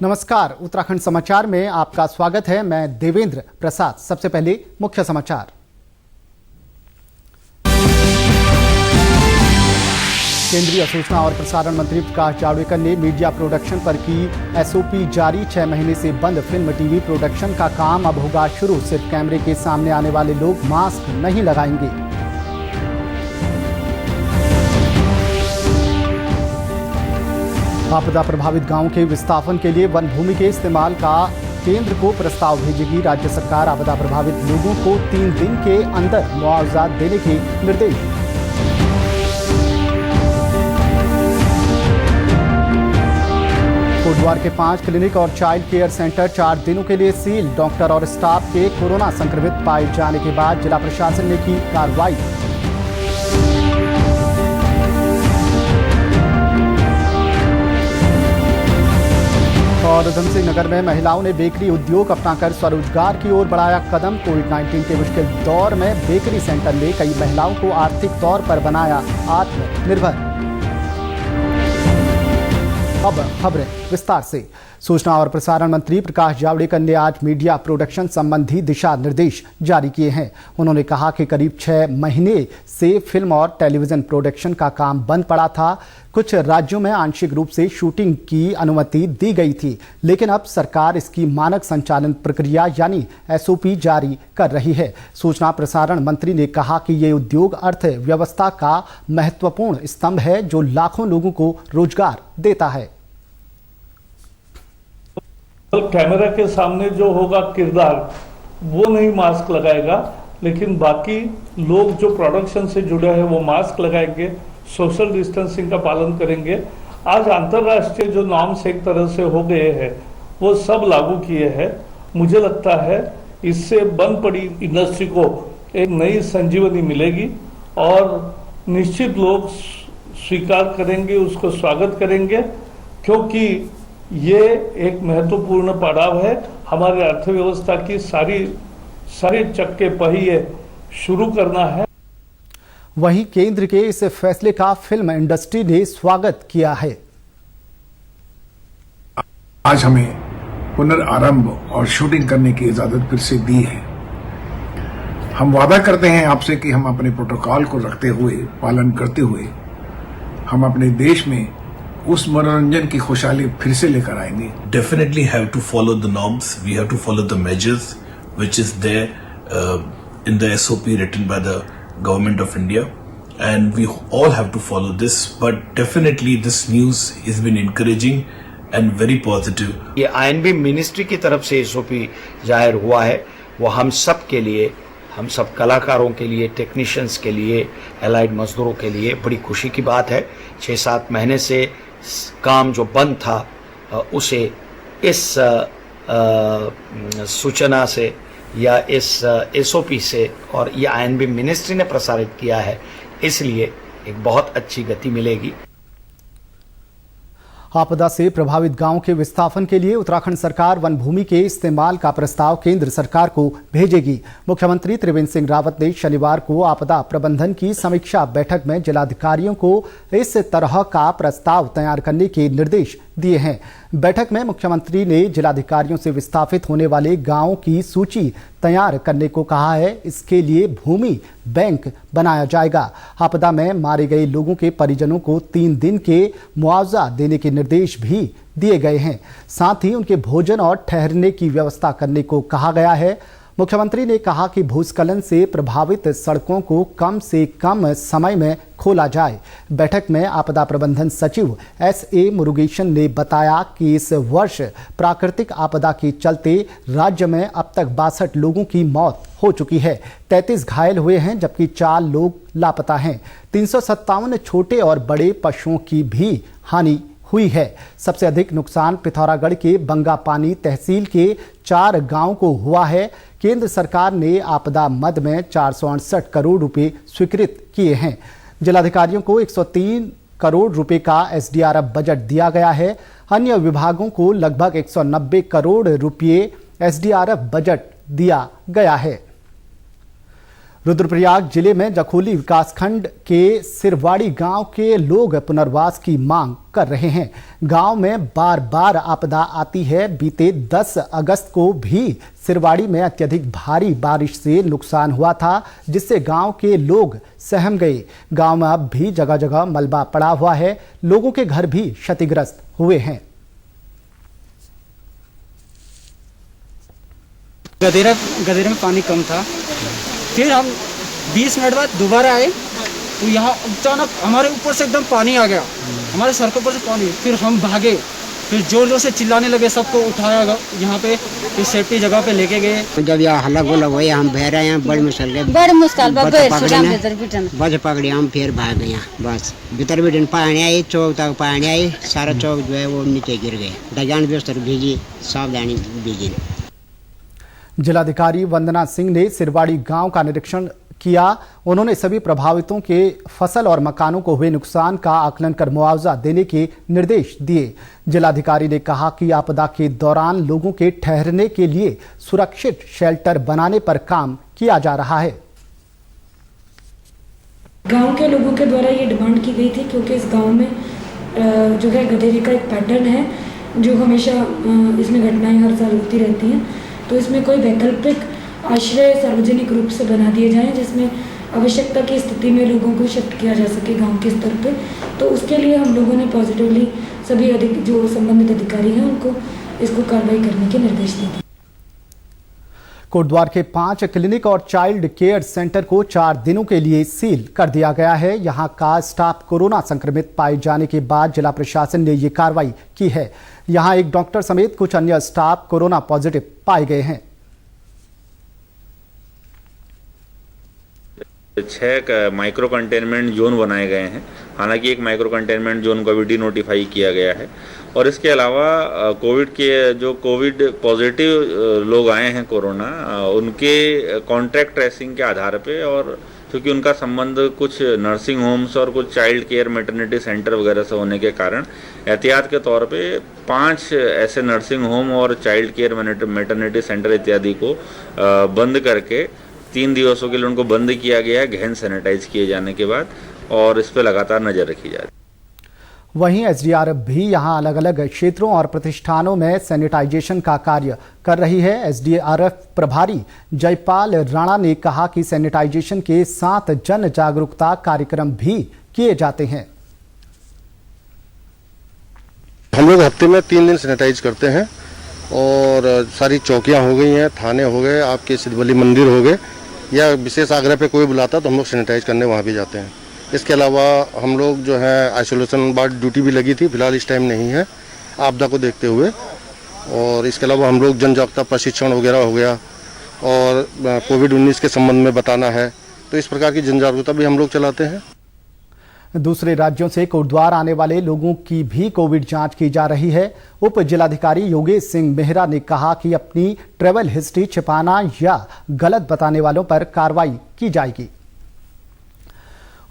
नमस्कार, उत्तराखंड समाचार में आपका स्वागत है। मैं देवेंद्र प्रसाद। सबसे पहले मुख्य समाचार। केंद्रीय सूचना और प्रसारण मंत्री प्रकाश जावड़ेकर ने मीडिया प्रोडक्शन पर की एसओपी जारी। 6 महीने से बंद फिल्म टीवी प्रोडक्शन का काम अब होगा शुरू। सिर्फ कैमरे के सामने आने वाले लोग मास्क नहीं लगाएंगे। आपदा प्रभावित गांवों के विस्थापन के लिए वन भूमि के इस्तेमाल का केंद्र को प्रस्ताव भेजेगी राज्य सरकार। आपदा प्रभावित लोगों को 3 दिन के अंदर मुआवजा देने के निर्देश। कोटद्वार के 5 क्लिनिक और चाइल्ड केयर सेंटर 4 दिनों के लिए सील। डॉक्टर और स्टाफ के कोरोना संक्रमित पाए जाने के बाद जिला प्रशासन ने की कार्रवाई। और उधमसिंह नगर में महिलाओं ने बेकरी उद्योग अपनाकर स्वरोजगार की ओर बढ़ाया कदम। कोविड-19 के मुश्किल दौर में बेकरी सेंटर ने कई महिलाओं को आर्थिक तौर पर बनाया आत्मनिर्भर। अब खबरें विस्तार से। सूचना और प्रसारण मंत्री प्रकाश जावड़ेकर ने आज मीडिया प्रोडक्शन संबंधी दिशा निर्देश जारी किए हैं। उन्होंने कहा कि करीब 6 महीने से फिल्म और टेलीविजन प्रोडक्शन का काम बंद पड़ा था। कुछ राज्यों में आंशिक रूप से शूटिंग की अनुमति दी गई थी, लेकिन अब सरकार इसकी मानक संचालन प्रक्रिया यानी एसओपी जारी कर रही है। सूचना प्रसारण मंत्री ने कहा कि ये उद्योग अर्थव्यवस्था का महत्वपूर्ण स्तंभ है जो लाखों लोगों को रोजगार देता है। कैमरा के सामने जो होगा किरदार वो नहीं मास्क लगाएगा, लेकिन बाकी लोग जो प्रोडक्शन से जुड़े हैं वो मास्क लगाएंगे, सोशल डिस्टेंसिंग का पालन करेंगे। आज अंतर्राष्ट्रीय जो नॉर्म्स एक तरह से हो गए हैं वो सब लागू किए हैं। मुझे लगता है इससे बंद पड़ी इंडस्ट्री को एक नई संजीवनी मिलेगी और निश्चित लोग स्वीकार करेंगे, उसको स्वागत करेंगे, क्योंकि ये एक महत्वपूर्ण पड़ाव है। हमारे अर्थव्यवस्था की सारी चक्के पहिए शुरू करना है। वहीं केंद्र के इस फैसले का फिल्म इंडस्ट्री ने स्वागत किया है। आज हमें पुनर्आरंभ और शूटिंग करने की इजाजत फिर से दी है। हम वादा करते हैं आपसे कि हम अपने प्रोटोकॉल को रखते हुए, पालन करते हुए हम अपने देश में उस मनोरंजन की खुशहाली फिर से लेकर आएंगे। Definitely have to follow the norms. We have to follow the measures which is there in the SOP written by the Government of India, and we all have to follow this. But definitely this news has been encouraging and very positive. ये INB ministry की तरफ से SOP जाहिर हुआ है, वो हम सब के लिए, हम सब कलाकारों के लिए, टेक्नीशियंस के लिए, एलाइड मजदूरों के लिए बड़ी खुशी की बात है। 6-7 महीने से काम जो बंद था उसे इस सूचना से या इस एसओपी से और ये INB मिनिस्ट्री ने प्रसारित किया है, इसलिए एक बहुत अच्छी गति मिलेगी। आपदा से प्रभावित गांवों के विस्थापन के लिए उत्तराखंड सरकार वन भूमि के इस्तेमाल का प्रस्ताव केंद्र सरकार को भेजेगी। मुख्यमंत्री त्रिवेंद्र सिंह रावत ने शनिवार को आपदा प्रबंधन की समीक्षा बैठक में जिलाधिकारियों को इस तरह का प्रस्ताव तैयार करने के निर्देश दिए हैं। बैठक में मुख्यमंत्री ने जिलाधिकारियों से विस्थापित होने वाले गांवों की सूची तैयार करने को कहा है। इसके लिए भूमि बैंक बनाया जाएगा। आपदा में मारे गए लोगों के परिजनों को 3 दिन के मुआवजा देने के निर्देश भी दिए गए हैं। साथ ही उनके भोजन और ठहरने की व्यवस्था करने को कहा गया है। मुख्यमंत्री ने कहा कि भूस्खलन से प्रभावित सड़कों को कम से कम समय में खोला जाए। बैठक में आपदा प्रबंधन सचिव SA मुरुगेशन ने बताया कि इस वर्ष प्राकृतिक आपदा के चलते राज्य में अब तक 62 लोगों की मौत हो चुकी है। 33 घायल हुए हैं, जबकि 4 लोग लापता हैं। 357 छोटे और बड़े पशुओं की भी हानि हुई है। सबसे अधिक नुकसान पिथौरागढ़ के बंगापानी तहसील के 4 गांवों को हुआ है। केंद्र सरकार ने आपदा मद में 468 करोड़ रुपए स्वीकृत किए हैं। जिलाधिकारियों को 103 करोड़ रुपए का SDRF बजट दिया गया है। अन्य विभागों को लगभग 190 करोड़ रुपए SDRF बजट दिया गया है। रुद्रप्रयाग जिले में जखोली विकासखंड के सिरवाड़ी गांव के लोग पुनर्वास की मांग कर रहे हैं। गांव में बार बार आपदा आती है। बीते 10 अगस्त को भी सिरवाड़ी में अत्यधिक भारी बारिश से नुकसान हुआ था, जिससे गांव के लोग सहम गए। गांव में अब भी जगह जगह मलबा पड़ा हुआ है। लोगों के घर भी क्षतिग्रस्त हुए हैं। गदेरा में पानी कम था, फिर हम 20 मिनट बाद दोबारा आए तो यहाँ अचानक हमारे ऊपर से एकदम पानी आ गया, हमारे सर के ऊपर से पानी। फिर हम भागे, फिर जोर जोर से चिल्लाने लगे, सबको उठाया गया यहाँ पे, फिर सेफ्टी जगह पे लेके गए। जब यहाँ हल्ला गोला हुआ हम बह रहे हैं, बड़ी मुश्किल है, बड़ी मुश्किल बस पकड़े हम, फिर भाग गए। बस भीतर भी पानी आई, चौक तक पानी आई, सारा चौक जो है वो नीचे गिर गए। डजान बिस्तर भीगी, सावधानी भीगी। जिलाधिकारी वंदना सिंह ने सिरवाड़ी गांव का निरीक्षण किया। उन्होंने सभी प्रभावितों के फसल और मकानों को हुए नुकसान का आकलन कर मुआवजा देने के निर्देश दिए। जिलाधिकारी ने कहा कि आपदा के दौरान लोगों के ठहरने के लिए सुरक्षित शेल्टर बनाने पर काम किया जा रहा है। गांव के लोगों के द्वारा ये डिमांड की गई थी, क्योंकि इस गांव में जो है गधेरे का एक पैटर्न है, जो हमेशा इसमें घटनाएं हर साल होती रहती हैं। तो इसमें कोई वैकल्पिक आश्रय सार्वजनिक रूप से बना दिए जाएं, जिसमें आवश्यकता की स्थिति में लोगों को शिफ्ट किया जा सके गांव के स्तर पे। तो उसके लिए हम लोगों ने पॉजिटिवली सभी जो संबंधित अधिकारी हैं उनको इसको कार्रवाई करने के निर्देश दिए। कोटद्वार के 5 क्लिनिक और चाइल्ड केयर सेंटर को 4 दिनों के लिए सील कर दिया गया है। यहां का स्टाफ कोरोना संक्रमित पाए जाने के बाद जिला प्रशासन ने ये कार्रवाई की है। यहां एक डॉक्टर समेत कुछ अन्य स्टाफ कोरोना पॉजिटिव पाए गए हैं। 6 माइक्रो कंटेनमेंट जोन बनाए गए हैं। हालांकि एक माइक्रो कंटेनमेंट जोन को भी डी नोटिफाई किया गया है, और इसके अलावा कोविड पॉजिटिव लोग आए हैं कोरोना, उनके कॉन्टैक्ट ट्रेसिंग के आधार पे, और क्योंकि उनका संबंध कुछ नर्सिंग होम्स और कुछ चाइल्ड केयर मैटरनिटी सेंटर वगैरह से होने के कारण एहतियात के तौर पे 5 ऐसे नर्सिंग होम और चाइल्ड केयर मैटरनिटी सेंटर इत्यादि को बंद करके 3 दिवसों के लिए उनको बंद किया गया है, गहन सैनिटाइज किए जाने के बाद, और इस पर लगातार नजर रखी जा रही है। वहीं एसडीआरएफ भी यहां अलग अलग क्षेत्रों और प्रतिष्ठानों में सैनिटाइजेशन का कार्य कर रही है। एसडीआरएफ प्रभारी जयपाल राणा ने कहा कि सैनिटाइजेशन के साथ जन जागरूकता कार्यक्रम भी किए जाते हैं। हम लोग हफ्ते में 3 दिन सैनिटाइज करते हैं, और सारी चौकियां हो गई हैं, थाने हो गए, आपके सिद्धबली मंदिर हो गए, या विशेष आग्रह पे कोई बुलाता तो हम लोग सैनिटाइज करने वहाँ भी जाते हैं। इसके अलावा हम लोग जो है आइसोलेशन वार्ड ड्यूटी भी लगी थी, फिलहाल इस टाइम नहीं है आपदा को देखते हुए। और इसके अलावा हम लोग जन जागरूकता प्रशिक्षण वगैरह हो गया, और कोविड-19 के संबंध में बताना है, तो इस प्रकार की जन जागरूकता भी हम लोग चलाते हैं। दूसरे राज्यों से कोटद्वार आने वाले लोगों की भी कोविड जांच की जा रही है। उप जिलाधिकारी योगेश सिंह मेहरा ने कहा कि अपनी ट्रैवल हिस्ट्री छिपाना या गलत बताने वालों पर कार्रवाई की जाएगी।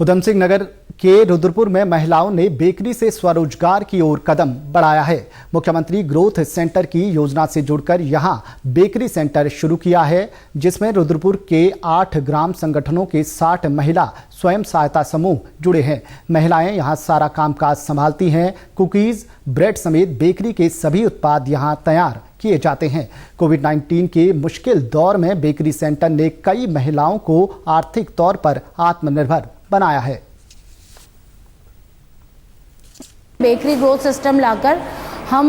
उधम सिंह नगर के रुद्रपुर में महिलाओं ने बेकरी से स्वरोजगार की ओर कदम बढ़ाया है। मुख्यमंत्री ग्रोथ सेंटर की योजना से जुड़कर यहां बेकरी सेंटर शुरू किया है, जिसमें रुद्रपुर के 8 ग्राम संगठनों के 60 महिला स्वयं सहायता समूह जुड़े हैं। महिलाएं यहां सारा कामकाज संभालती हैं। कुकीज, ब्रेड समेत बेकरी के सभी उत्पाद यहां तैयार किए जाते हैं। कोविड-19 के मुश्किल दौर में बेकरी सेंटर ने कई महिलाओं को आर्थिक तौर पर आत्मनिर्भर बनाया है। बेकरी ग्रोथ सिस्टम लाकर हम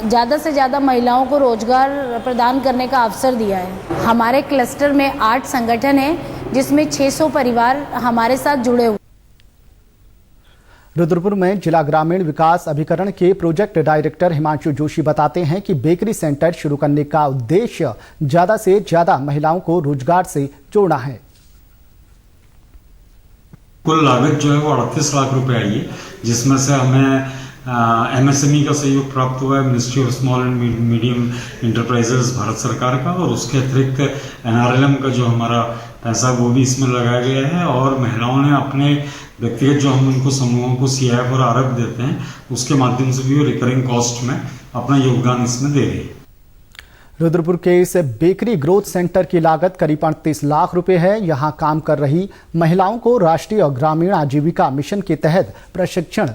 ज़्यादा से ज़्यादा महिलाओं को रोजगार प्रदान करने का अवसर दिया है। हमारे क्लस्टर में 8 संगठन हैं, जिसमें 600 परिवार हमारे साथ जुड़े हुए। रुद्रपुर में जिला ग्रामीण विकास अभिकरण के प्रोजेक्ट डायरेक्टर हिमांशु जोशी बताते हैं कि बेकरी सेंटर शुरू करने का उद्देश्य ज्यादा से ज्यादा महिलाओं को रोजगार से जोड़ना है। कुल लागत जो है वो 38 लाख रुपए आई है, जिसमें से हमें एमएसएमई का सहयोग प्राप्त हुआ है, ministry of small and medium enterprises Bharat सरकार का, और उसके अतिरिक्त एनआरएलएम का जो हमारा पैसा वो भी इसमें लगाया गया है। और महिलाओं ने अपने व्यक्तिगत जो हम उनको समूहों को सीआईएफ और आरएफ देते हैं, उसके माध्यम से भी रिकरिंग कॉस्ट में अपना योगदान इसमें दे रही है। रुद्रपुर के इस बेकरी ग्रोथ सेंटर की लागत करीब 38 लाख रुपए है। यहां काम कर रही महिलाओं को राष्ट्रीय और ग्रामीण आजीविका मिशन के तहत प्रशिक्षण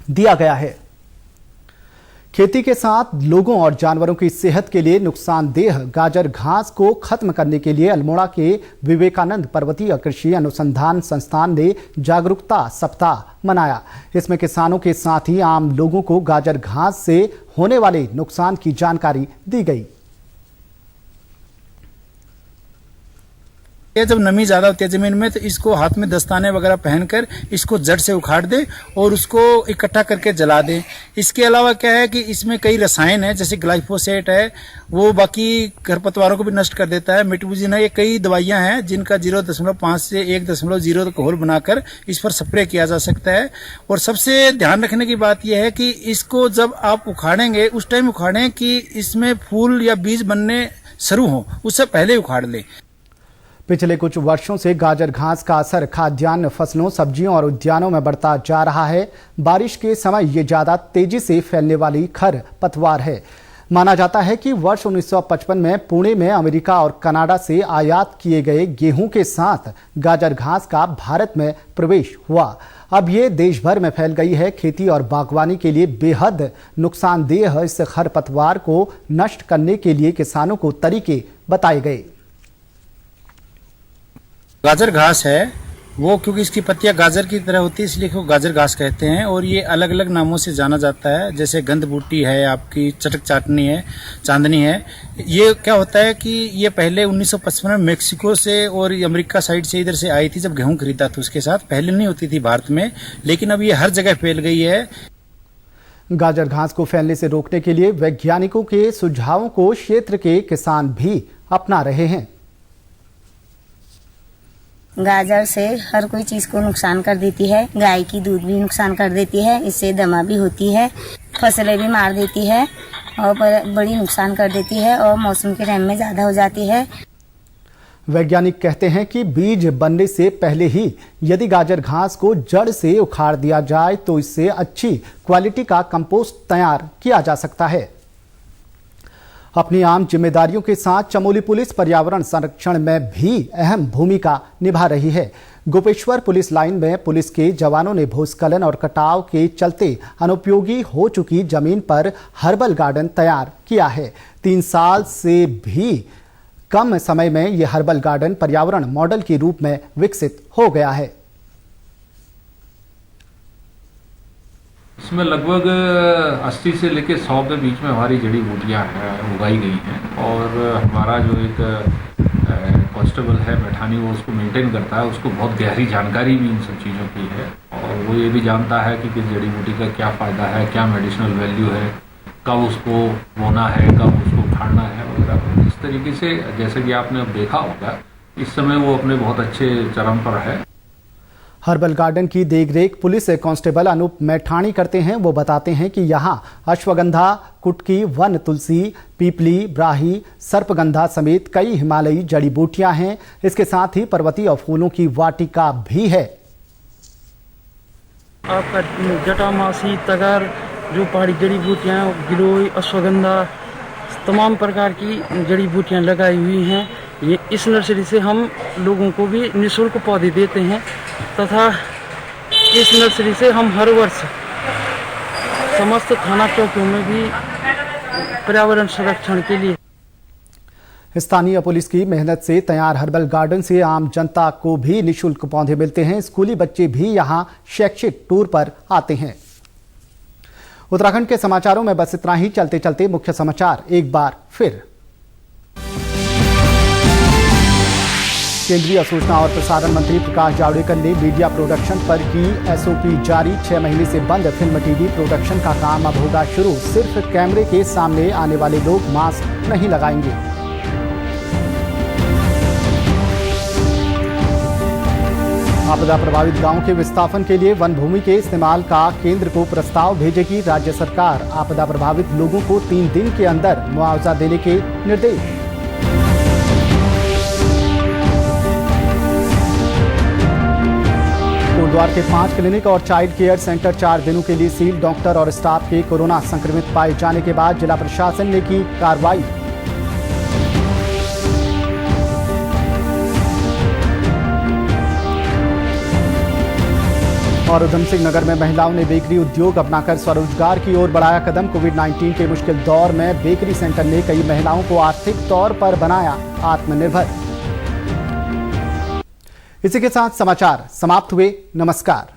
दिया गया है। खेती के साथ लोगों और जानवरों की सेहत के लिए नुकसानदेह गाजर घास को खत्म करने के लिए अल्मोड़ा के विवेकानंद पर्वतीय कृषि अनुसंधान संस्थान ने जागरूकता सप्ताह मनाया। इसमें किसानों के साथ ही आम लोगों को गाजर घास से होने वाले नुकसान की जानकारी दी गई। जब नमी ज़्यादा होती है ज़मीन में तो इसको हाथ में दस्ताने वगैरह पहनकर इसको जड़ से उखाड़ दे और उसको इकट्ठा करके जला दे। इसके अलावा क्या है कि इसमें कई रसायन है, जैसे ग्लाइफोसेट है, वो बाकी खरपतवारों को भी नष्ट कर देता है। मेटबुजिन है, ये कई दवाइयां हैं जिनका 0.5 से 1.0 तक घोल बनाकर इस पर स्प्रे किया जा सकता है। और सबसे ध्यान रखने की बात यह है कि इसको जब आप उखाड़ेंगे उस टाइम उखाड़ें कि इसमें फूल या बीज बनने शुरू हो, उससे पहले उखाड़ लें। पिछले कुछ वर्षों से गाजर घास का असर खाद्यान्न फसलों, सब्जियों और उद्यानों में बढ़ता जा रहा है। बारिश के समय ये ज्यादा तेजी से फैलने वाली खर पतवार है। माना जाता है कि वर्ष 1955 में पुणे में अमेरिका और कनाडा से आयात किए गए गेहूं के साथ गाजर घास का भारत में प्रवेश हुआ। अब ये देश भर में फैल गई है। खेती और बागवानी के लिए बेहद नुकसानदेह इस खरपतवार को नष्ट करने के लिए किसानों को तरीके बताए गए। गाजर घास है वो, क्योंकि इसकी पत्तियां गाजर की तरह होती है इसलिए इसको गाजर घास कहते हैं। और ये अलग अलग नामों से जाना जाता है, जैसे गंध बूटी है, आपकी चटक चाटनी है, चांदनी है। ये क्या होता है कि ये पहले 1955 में मेक्सिको से और अमेरिका साइड से इधर से आई थी जब गेहूं खरीदा था उसके साथ। पहले नहीं होती थी भारत में, लेकिन अब ये हर जगह फैल गई है। गाजर घास को फैलने से रोकने के लिए वैज्ञानिकों के सुझावों को क्षेत्र के किसान भी अपना रहे हैं। गाजर से हर कोई चीज को नुकसान कर देती है। गाय की दूध भी नुकसान कर देती है, इससे दमा भी होती है, फसलें भी मार देती है और बड़ी नुकसान कर देती है और मौसम के टाइम में ज्यादा हो जाती है। वैज्ञानिक कहते हैं कि बीज बनने से पहले ही यदि गाजर घास को जड़ से उखाड़ दिया जाए तो इससे अच्छी क्वालिटी का कंपोस्ट तैयार किया जा सकता है। अपनी आम जिम्मेदारियों के साथ चमोली पुलिस पर्यावरण संरक्षण में भी अहम भूमिका निभा रही है। गोपेश्वर पुलिस लाइन में पुलिस के जवानों ने भूस्खलन और कटाव के चलते अनुपयोगी हो चुकी जमीन पर हर्बल गार्डन तैयार किया है। 3 साल से भी कम समय में यह हर्बल गार्डन पर्यावरण मॉडल के रूप में विकसित हो गया है। इसमें लगभग 80 से लेकर 100 के बीच में हमारी जड़ी बूटियाँ उगाई गई हैं और हमारा जो एक कांस्टेबल है मैठानी, वो उसको मेंटेन करता है। उसको बहुत गहरी जानकारी भी इन सब चीज़ों की है और वो ये भी जानता है कि किस जड़ी बूटी का क्या फ़ायदा है, क्या मेडिसिनल वैल्यू है, कब उसको बोना है, कब उसको उखाड़ना है वगैरह। इस तरीके से जैसे कि आपने अब देखा होगा, इस समय वो अपने बहुत अच्छे चरम पर है। हर्बल गार्डन की देखरेख पुलिस कांस्टेबल अनूप मैठानी करते हैं। वो बताते हैं कि यहाँ अश्वगंधा, कुटकी, वन तुलसी, पीपली, ब्राही, सर्पगंधा समेत कई हिमालयी जड़ी बूटियां हैं। इसके साथ ही पर्वतीय फूलों की वाटिका भी है। आपका जटामासी, तगर, जो पहाड़ी जड़ी बूटियां, गिलोय, अश्वगंधा, तमाम प्रकार की जड़ी बूटियां लगाई हुई हैं। ये इस नर्सरी से हम लोगों को भी निःशुल्क पौधे देते हैं तथा इस नर्सरी से हम हर वर्ष समस्त थाना चौकियों में भी पर्यावरण संरक्षण के लिए स्थानीय पुलिस की मेहनत से तैयार हर्बल गार्डन से आम जनता को भी निःशुल्क पौधे मिलते हैं। स्कूली बच्चे भी यहां शैक्षिक टूर पर आते हैं। उत्तराखंड के समाचारों में बस इतना ही। चलते चलते मुख्य समाचार एक बार फिर। केंद्रीय सूचना और प्रसारण मंत्री प्रकाश जावड़ेकर ने मीडिया प्रोडक्शन पर की एसओपी जारी। 6 महीने से बंद फिल्म टीवी प्रोडक्शन का काम अब होगा शुरू। सिर्फ कैमरे के सामने आने वाले लोग मास्क नहीं लगाएंगे। आपदा प्रभावित गांवों के विस्थापन के लिए वन भूमि के इस्तेमाल का केंद्र को प्रस्ताव भेजेगी राज्य सरकार। आपदा प्रभावित लोगों को 3 दिन के अंदर मुआवजा देने के निर्देश। कोटद्वार के 5 क्लिनिक और चाइल्ड केयर सेंटर 4 दिनों के लिए सील। डॉक्टर और स्टाफ के कोरोना संक्रमित पाए जाने के बाद जिला प्रशासन ने की कार्रवाई। और उधम सिंह नगर में महिलाओं ने बेकरी उद्योग अपनाकर स्वरोजगार की ओर बढ़ाया कदम। कोविड-19 के मुश्किल दौर में बेकरी सेंटर ने कई महिलाओं को आर्थिक तौर पर बनाया आत्मनिर्भर। इसी के साथ समाचार समाप्त हुए। नमस्कार।